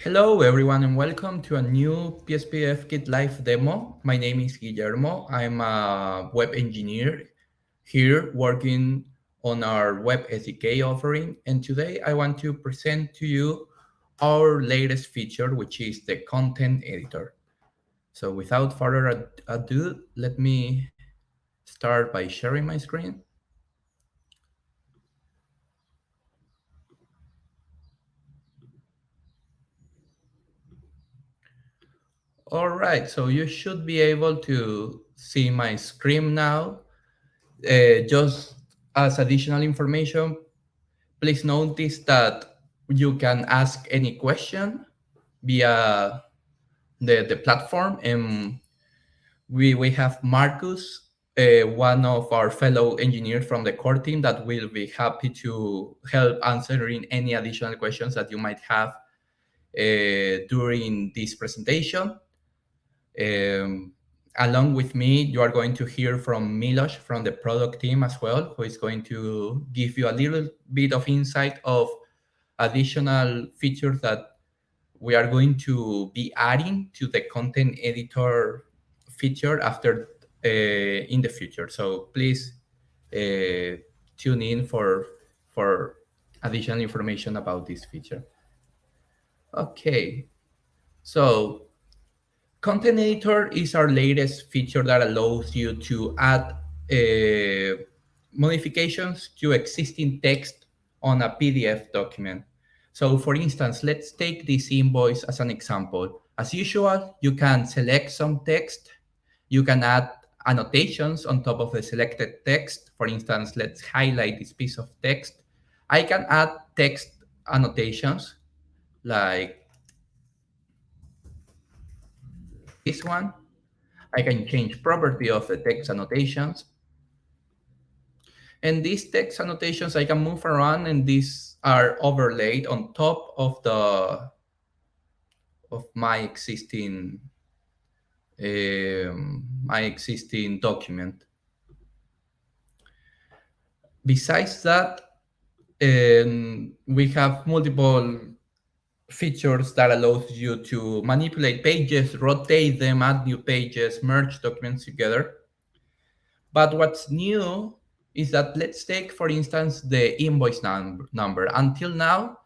Hello everyone and welcome to a new PSPDFKit live demo. My name is Guillermo. I'm a web engineer here working on our web SDK offering, and today I want to present to you our latest feature, which is the content editor. So without further ado, let me start by sharing my screen. All right, so you should be able to see my screen now. Just as additional information, please notice that you can ask any question via the platform. And we have Marcus, one of our fellow engineers from the core team, that will be happy to help answering any additional questions that you might have during this presentation. Um, Along with me, you are going to hear from Milos from the product team as well, who is going to give you a little bit of insight of additional features that we are going to be adding to the content editor feature after in the future. So please tune in for additional information about this feature. Okay, so Content Editor is our latest feature that allows you to add modifications to existing text on a PDF document. So for instance, let's take this invoice as an example. As usual, you can select some text. You can add annotations on top of the selected text. For instance, let's highlight this piece of text. I can add text annotations like this one. I can change property of the text annotations. And these text annotations I can move around, and these are overlaid on top of my existing document. Besides that, we have multiple features that allows you to manipulate pages, rotate them, add new pages, merge documents together. But what's new is that, let's take, for instance, the invoice number. Until now,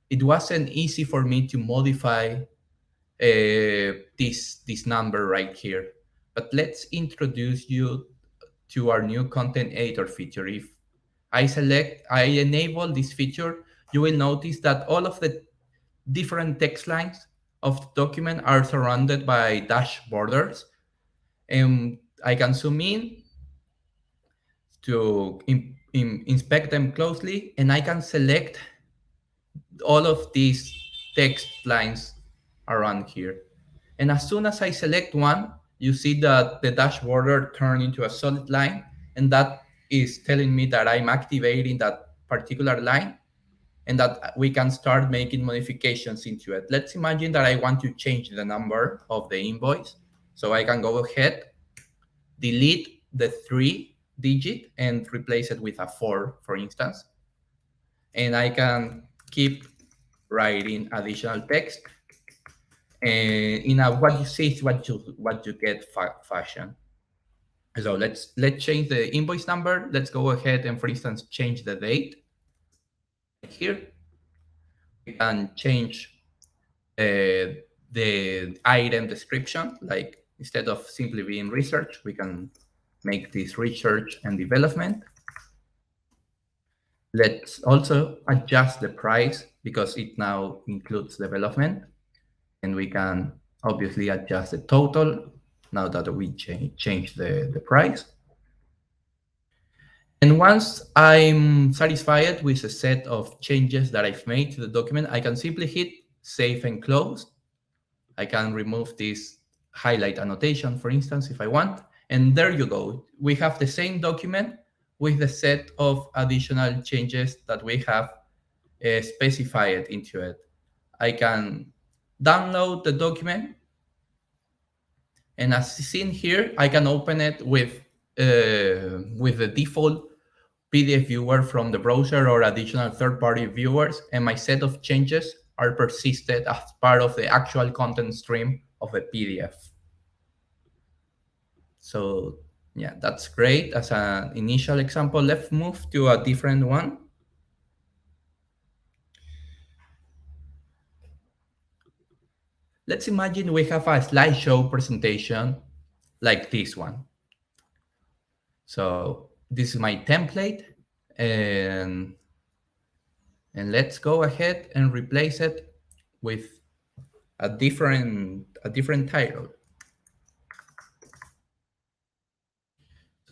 it wasn't easy for me to modify this number right here. But let's introduce you to our new content editor feature. If I enable this feature, you will notice that all of the different text lines of the document are surrounded by dash borders. And I can zoom in to inspect them closely, and I can select all of these text lines around here. And as soon as I select one, you see that the dash border turned into a solid line, and that is telling me that I'm activating that particular line and that we can start making modifications into it. Let's imagine that I want to change the number of the invoice. So I can go ahead, delete the 3-digit and replace it with a 4, for instance. And I can keep writing additional text. And in a what you see is what you get fashion. So let's change the invoice number. Let's go ahead and, for instance, change the date. Here we can change the item description. Like, instead of simply being research, we can make this research and development. Let's also adjust the price because it now includes development. And we can obviously adjust the total now that we change the price. And once I'm satisfied with a set of changes that I've made to the document, I can simply hit save and close. I can remove this highlight annotation, for instance, if I want. And there you go. We have the same document with the set of additional changes that we have specified into it. I can download the document, and as seen here, I can open it with the default PDF viewer from the browser or additional third-party viewers, and my set of changes are persisted as part of the actual content stream of a PDF. So yeah, that's great as an initial example. Let's move to a different one. Let's imagine we have a slideshow presentation like this one. So this is my template, and let's go ahead and replace it with a different title.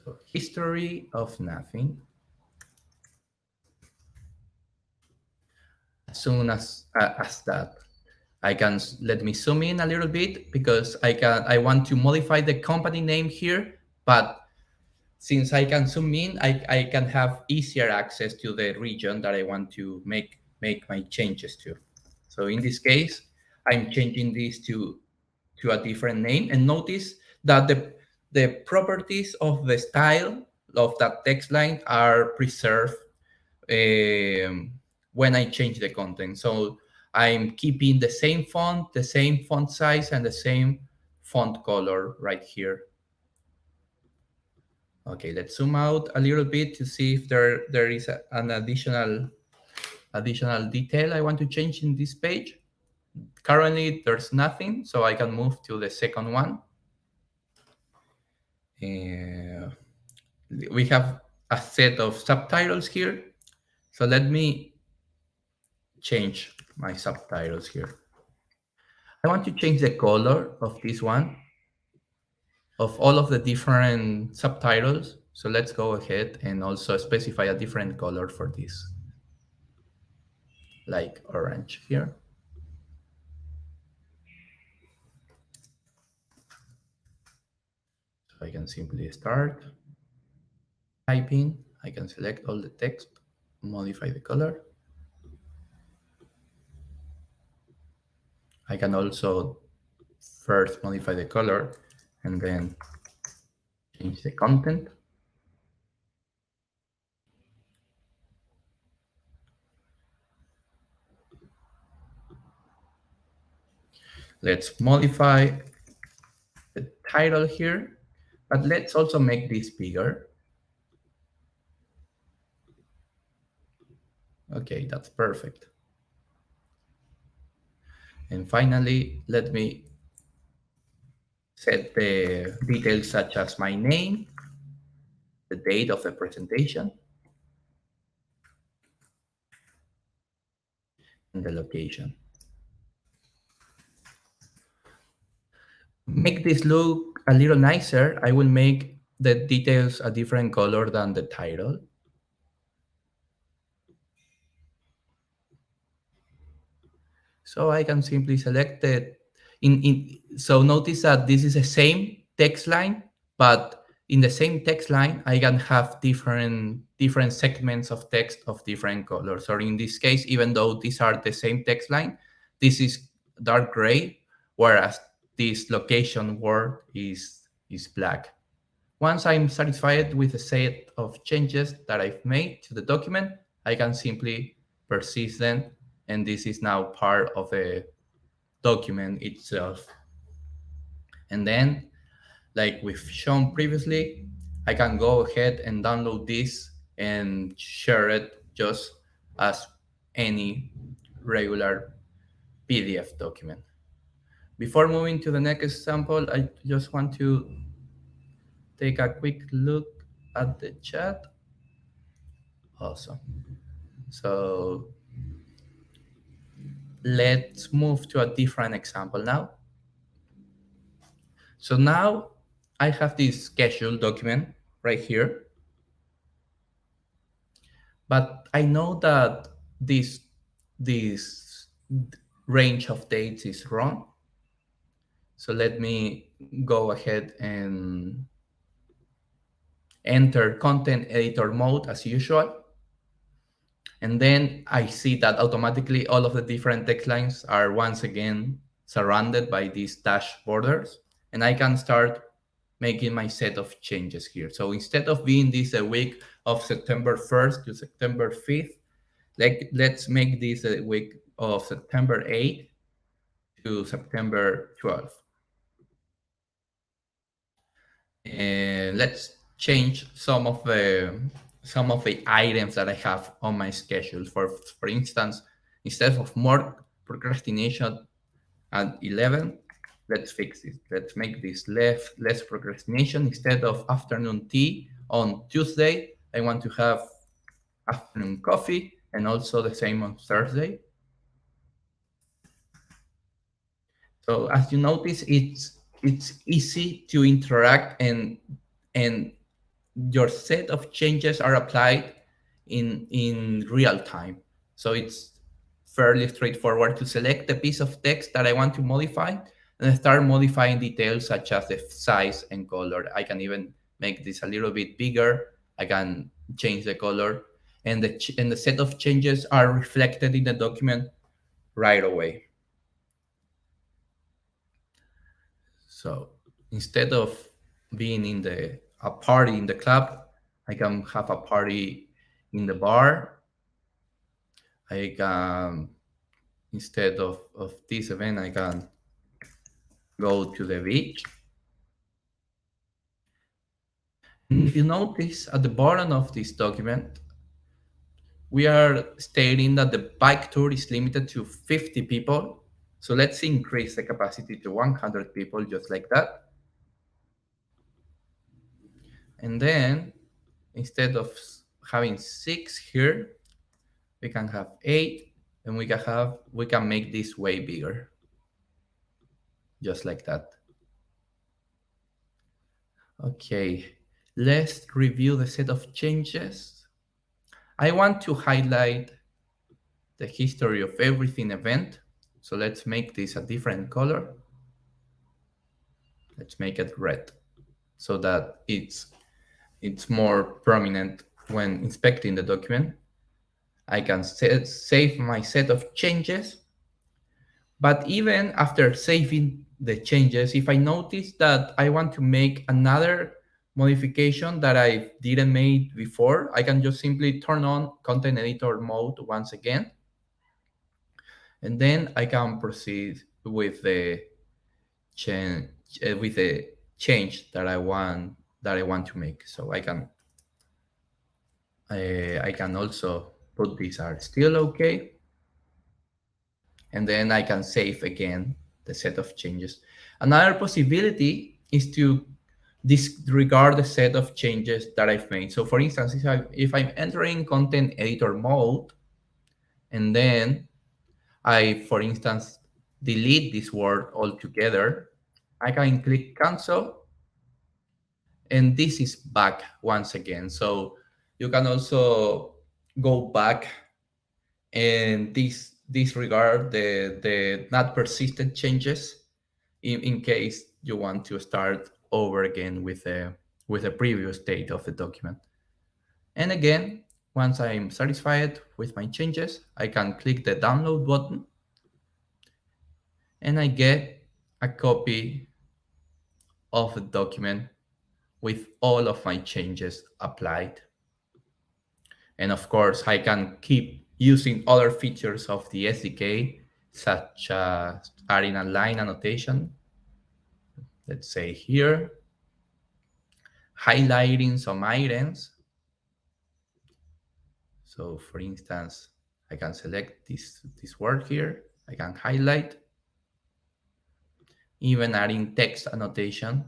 So history of nothing. As soon as that, I can let me zoom in a little bit because I want to modify the company name here, but since I can zoom in, I can have easier access to the region that I want to make my changes to. So in this case, I'm changing this to a different name, and notice that the properties of the style of that text line are preserved when I change the content. So I'm keeping the same font size, and the same font color right here. Okay, let's zoom out a little bit to see if there is an additional detail I want to change in this page. Currently, there's nothing, so I can move to the second one. We have a set of subtitles here. So let me change my subtitles here. I want to change the color of this one, of all of the different subtitles. So let's go ahead and also specify a different color for this, like orange here. So I can simply start typing. I can select all the text, modify the color. I can also first modify the color and then change the content. Let's modify the title here, but let's also make this bigger. Okay, that's perfect. And finally, let me set the details such as my name, the date of the presentation, and the location. Make this look a little nicer, I will make the details a different color than the title. So I can simply select it. So notice that this is the same text line, but in the same text line, I can have different segments of text of different colors. Or in this case, even though these are the same text line, this is dark gray, whereas this location word is black. Once I'm satisfied with the set of changes that I've made to the document, I can simply persist them, and this is now part of the document itself. And then, like we've shown previously, I can go ahead and download this and share it just as any regular PDF document. Before moving to the next example, I just want to take a quick look at the chat. Awesome. So let's move to a different example now. So now I have this schedule document right here, but I know that this range of dates is wrong. So let me go ahead and enter content editor mode as usual. And then I see that automatically all of the different text lines are once again surrounded by these dash borders. And I can start making my set of changes here. So instead of being this a week of September 1st to September 5th, let's make this a week of September 8th to September 12th. And let's change some of the items that I have on my schedule. For instance, instead of more procrastination at 11, let's fix it. Let's make this less procrastination. Instead of afternoon tea on Tuesday, I want to have afternoon coffee, and also the same on Thursday. So as you notice, it's easy to interact, and your set of changes are applied in real time. So it's fairly straightforward to select the piece of text that I want to modify and start modifying details such as the size and color. I can even make this a little bit bigger. I can change the color, and the set of changes are reflected in the document right away. So instead of being in a party in the club, I can have a party in the bar. I can, instead of this event, I can go to the beach. And if you notice at the bottom of this document, we are stating that the bike tour is limited to 50 people. So let's increase the capacity to 100 people, just like that. And then instead of having 6 here, we can have 8, and we can make this way bigger, just like that. Okay, let's review the set of changes. I want to highlight the history of everything event. So let's make this a different color. Let's make it red so that it's more prominent when inspecting the document. I can save my set of changes, but even after saving the changes, if I notice that I want to make another modification that I didn't make before, I can just simply turn on content editor mode once again, and then I can proceed with the change that I want to make. So I can also put these are still okay, and then I can save again the set of changes. Another possibility is to disregard the set of changes that I've made. So for instance, if I'm entering content editor mode, and then I, for instance, delete this word altogether, I can click cancel, and this is back once again. So you can also go back and disregard the not persistent changes in case you want to start over again with the previous state of the document. And again, once I'm satisfied with my changes, I can click the download button, and I get a copy of the document with all of my changes applied. And of course, I can keep using other features of the SDK, such as adding a line annotation, let's say here, highlighting some items. So for instance, I can select this word here, I can highlight, even adding text annotation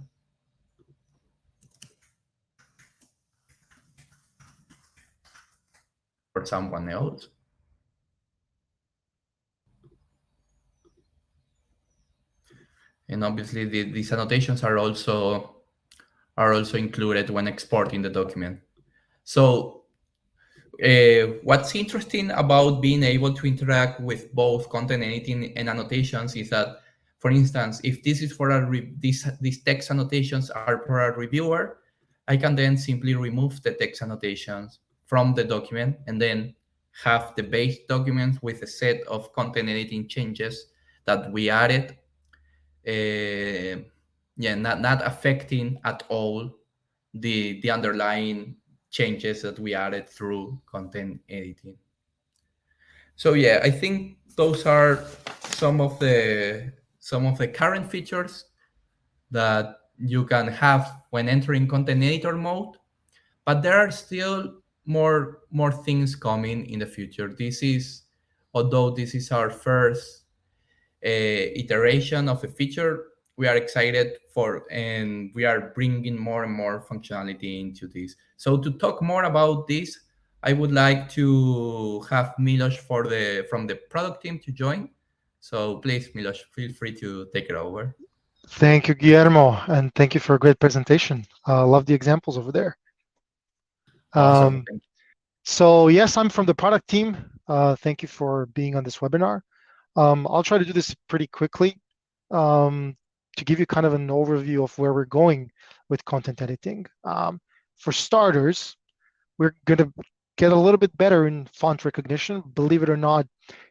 for someone else. And obviously these annotations are also included when exporting the document. So what's interesting about being able to interact with both content editing and annotations is that, for instance, if this is for these text annotations are for a reviewer, I can then simply remove the text annotations from the document and then have the base document with a set of content editing changes that we added. Not affecting at all the underlying changes that we added through content editing. So yeah, I think those are some of the current features that you can have when entering content editor mode, but there are still more things coming in the future. Although this is our first iteration of a feature, we are excited for, and we are bringing more and more functionality into this. So to talk more about this, I would like to have Milos from the product team to join. So please, Milos, feel free to take it over. Thank you, Guillermo, and thank you for a great presentation. Love the examples over there. Awesome. Um, so yes, I'm from the product team. Thank you for being on this webinar. I'll try to do this pretty quickly to give you kind of an overview of where we're going with content editing. For starters, we're going to get a little bit better in font recognition. Believe it or not,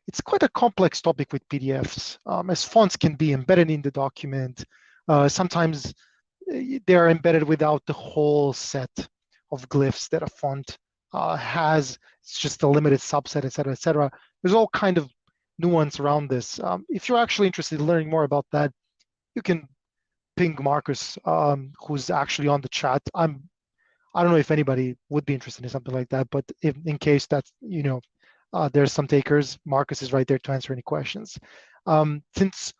it's quite a complex topic with PDFs, as fonts can be embedded in the document. Sometimes they are embedded without the whole set of glyphs that a font has. It's just a limited subset, et cetera, et cetera. There's all kind of nuance around this. If you're actually interested in learning more about that, you can ping Marcus, who's actually on the chat. I don't know if anybody would be interested in something like that, but if, in case that's, there's some takers, Marcus is right there to answer any questions. Since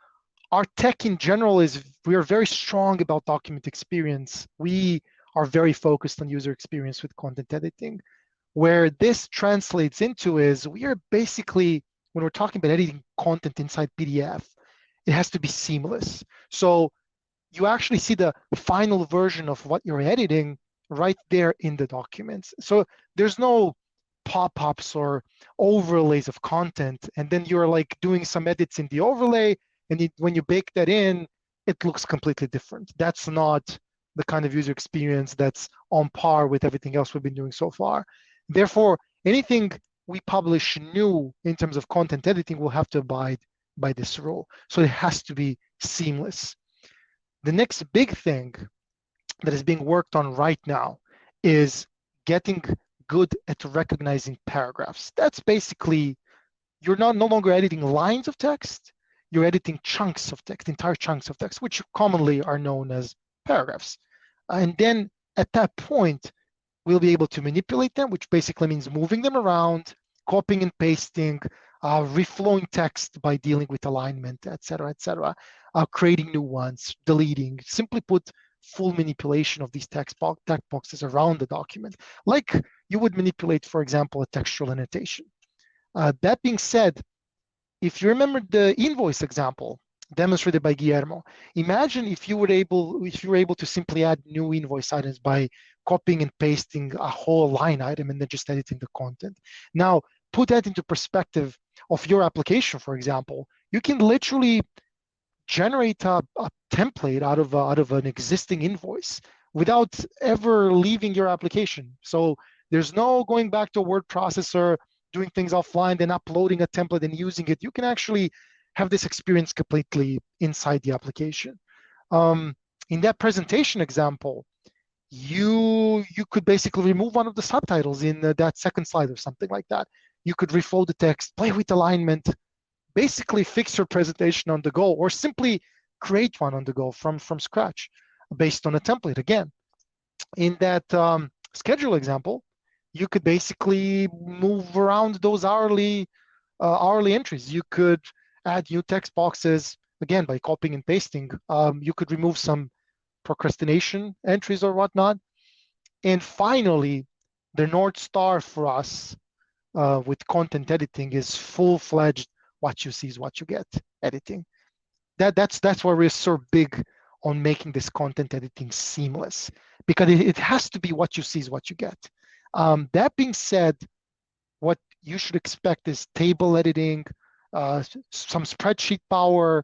our tech in general we are very strong about document experience, we are very focused on user experience with content editing. Where this translates into is we are basically, when we're talking about editing content inside PDF, it has to be seamless. So you actually see the final version of what you're editing right there in the documents. So there's no pop-ups or overlays of content, and then you're like doing some edits in the overlay, and when you bake that in, it looks completely different. That's not the kind of user experience that's on par with everything else we've been doing so far. Therefore, anything we publish new in terms of content editing will have to abide by this rule. So it has to be seamless. The next big thing that is being worked on right now is getting good at recognizing paragraphs. That's basically, you're no longer editing lines of text, you're editing chunks of text, entire chunks of text, which commonly are known as paragraphs. And then at that point, we'll be able to manipulate them, which basically means moving them around, copying and pasting, reflowing text by dealing with alignment, et cetera, creating new ones, deleting. Simply put, full manipulation of these text boxes around the document, like you would manipulate, for example, a textual annotation. That being said, if you remember the invoice example demonstrated by Guillermo, imagine if you were able to simply add new invoice items by copying and pasting a whole line item and then just editing the content. Now, put that into perspective of your application, for example. You can literally generate a template out of an existing invoice without ever leaving your application. So there's no going back to a word processor, doing things offline, then uploading a template and using it. You can actually have this experience completely inside the application. In that presentation example, you could basically remove one of the subtitles in that second slide or something like that. You could reflow the text, play with alignment, basically fix your presentation on the go, or simply create one on the go from scratch based on a template. Again, in that schedule example, you could basically move around those hourly entries. You could add new text boxes, again, by copying and pasting. You could remove some procrastination entries or whatnot. And finally, the North Star for us with content editing is full-fledged what you see is what you get editing. That's why we're so big on making this content editing seamless, because it has to be what you see is what you get. That being said, what you should expect is table editing, some spreadsheet power,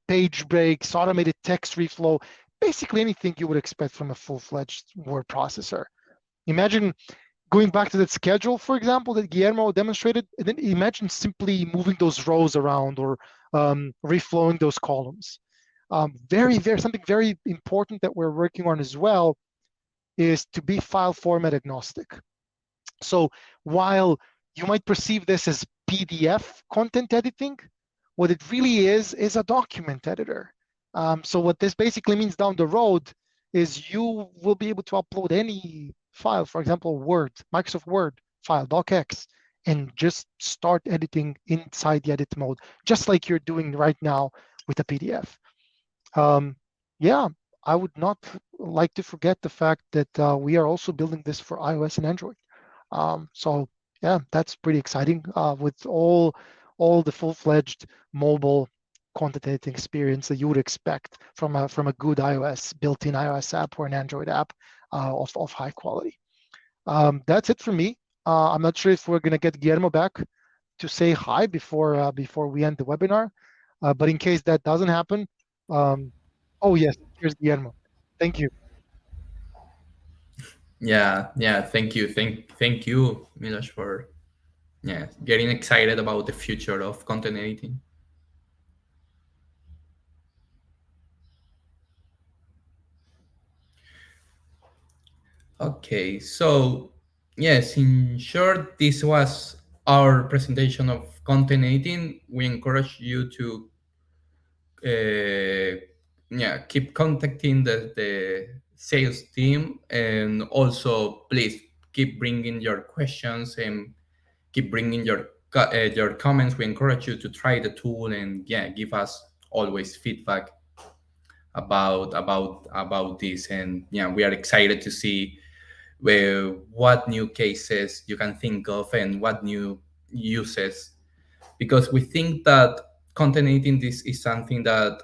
page breaks, automated text reflow, basically anything you would expect from a full-fledged word processor. Imagine going back to that schedule, for example, that Guillermo demonstrated, and then imagine simply moving those rows around or reflowing those columns. Something very important that we're working on as well is to be file format agnostic. So while you might perceive this as PDF content editing. What it really is a document editor. So what this basically means down the road is you will be able to upload any file, for example, Word, Microsoft Word file, docx, and just start editing inside the edit mode, just like you're doing right now with a PDF. Yeah, I would not like to forget the fact that we are also building this for iOS and Android. So yeah, that's pretty exciting with all the full-fledged mobile content editing experience that you would expect from a good iOS built-in iOS app or an Android app of high quality. That's it for me. I'm not sure if we're gonna get Guillermo back to say hi before we end the webinar, but in case that doesn't happen, um, oh yes, here's Guillermo. Thank you. Yeah. Thank you, Milos, for getting excited about the future of content editing. Okay, so yes, in short, this was our presentation of content editing. We encourage you to keep contacting the sales team, and also please keep bringing your questions and keep bringing your comments. We encourage you to try the tool and give us always feedback about this. And we are excited to see what new cases you can think of and what new uses, because we think that content editing this is something that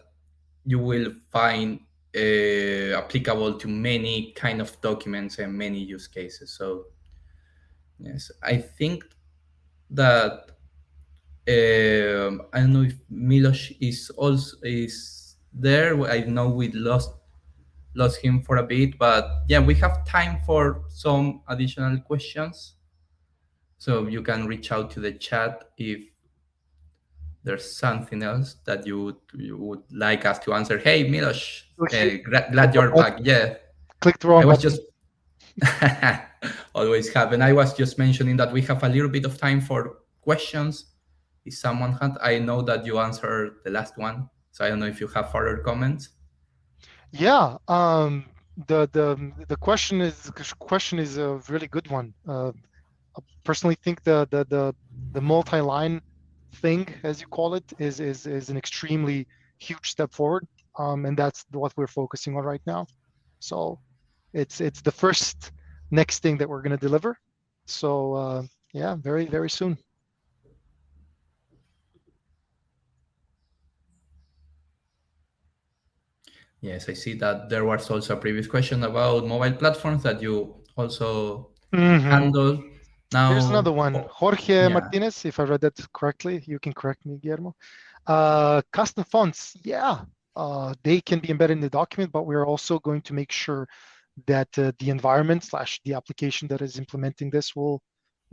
you will find applicable to many kind of documents and many use cases. So yes, I think that I don't know if Milos is also is there. I know we lost him for a bit, but yeah, we have time for some additional questions. So you can reach out to the chat if there's something else that you would like us to answer. Hey, Milos, So here, glad you're back. Yeah, clicked the I wrong was button. just always happen. I was just mentioning that we have a little bit of time for questions. If someone had, I know that you answered the last one, so I don't know if you have further comments. Yeah, the question is a really good one. I personally think the multi-line thing, as you call it, is an extremely huge step forward, and that's what we're focusing on right now. So it's the first next thing that we're going to deliver. So yeah, very soon. Yes, I see that there was also a previous question about mobile platforms that you also Hmm. handle Here's now. another one. Jorge Yeah, Martinez, if I read that correctly, you can correct me, Guillermo. Custom fonts, yeah, they can be embedded in the document, but we're also going to make sure that the environment slash the application that is implementing this will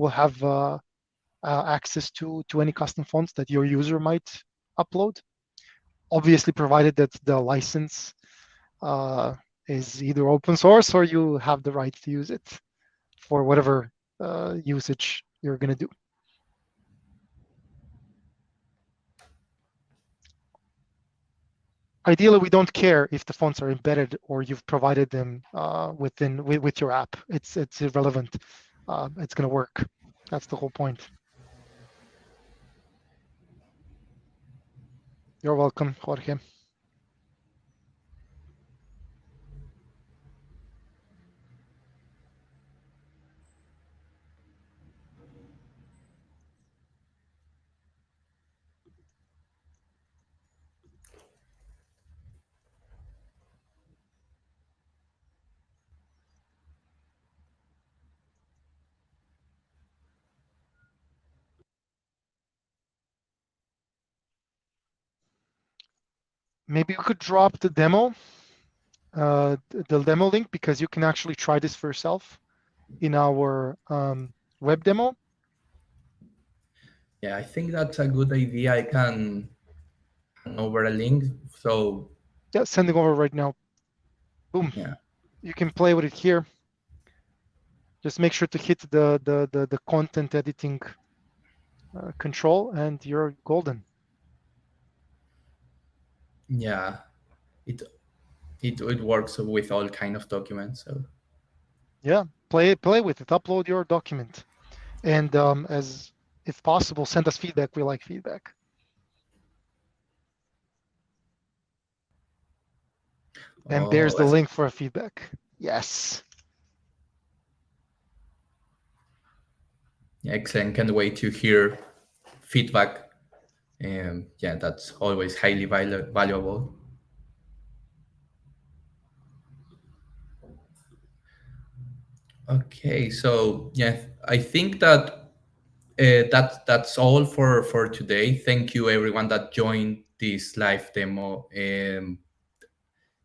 have access to any custom fonts that your user might upload. Obviously, provided that the license uh, is either open source or you have the right to use it for whatever usage you're going to do. Ideally, we don't care if the fonts are embedded or you've provided them with your app. It's irrelevant. It's going to work. That's the whole point. You're welcome, Jorge. Maybe we could drop the demo, the demo link, because you can actually try this for yourself in our web demo. yeah, I think that's a good idea. I can hand over a link. So Yeah, sending over right now. Boom. yeah, You can play with it here. Just make sure to hit the content editing control, and you're golden. Yeah, it it works with all kind of documents. So Yeah, play with it. Upload your document, and as if possible, send us feedback. We like feedback. And there's oh, the link for a feedback. Yes. excellent! Can't wait to hear feedback. And yeah, that's always highly valuable. Okay, so yeah, I think that that's all for today. Thank you everyone that joined this live demo.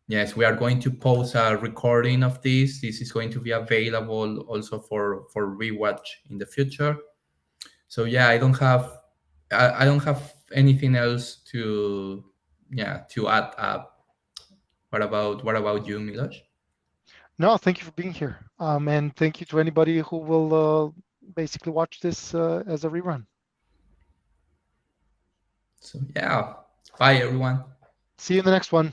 Yes, we are going to post a recording of this. This is going to be available also for rewatch in the future. So yeah, I don't have anything else to to add up. What about you, Milosh? No, thank you for being here. And thank you to anybody who will basically watch this as a rerun. So yeah, bye everyone. See you in the next one.